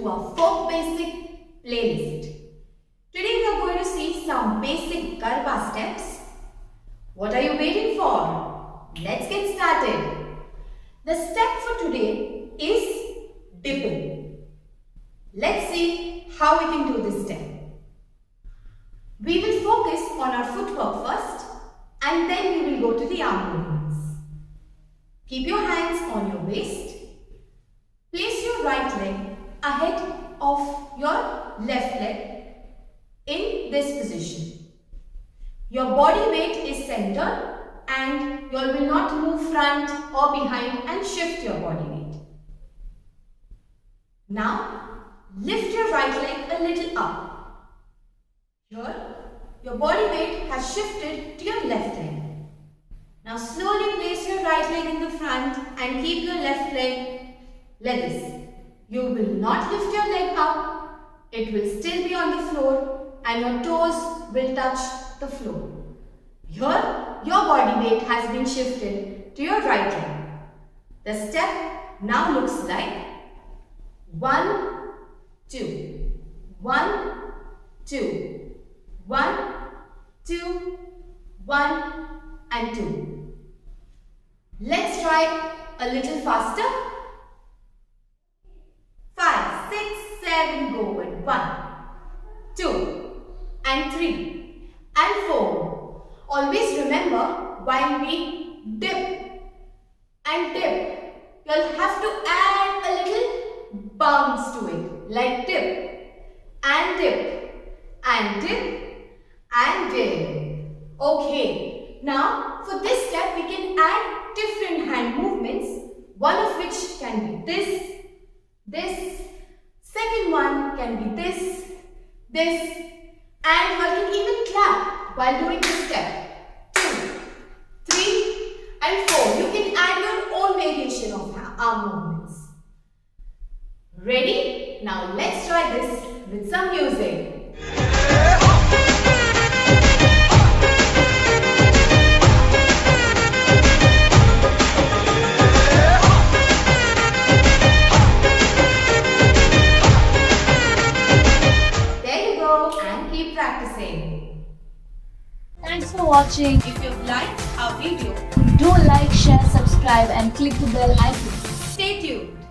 to our folk basic playlist. Today we are going to see some basic Garba steps. What are you waiting for? Let's get started. The step for today is dipping. Let's see how we can do this step. We will focus on our footwork first and then we will go to the arm movements. Keep your hands on your waist. Place your right leg ahead of your left leg in this position. Your body weight is centered and you will not move front or behind and shift your body weight. Now, lift your right leg a little up. Here, your body weight has shifted to your left leg. Now, slowly place your right leg in the front and keep your left leg like this. You will not lift your leg up. It will still be on the floor and your toes will touch the floor. Here, your body weight has been shifted to your right leg. The step now looks like 1, 2, 1, 2, 1, 2, 1 and 2. Let's try a little faster. 5, 6, 7, go and 1, 2 and 3 and 4. Always remember while we dip and dip, you'll have to add a little bounce to it, like dip and dip and dip and dip. Okay, now for this step we can add different hand movements, one of which can be this, second one can be this, and you can even clap while doing this step. 2, 3 and 4. You can add your own variation of arm movements. Ready? Now let's try this with some music. Keep practicing. Thanks for watching. If you've liked our video, Do like, share, subscribe and click the bell icon. stay tuned.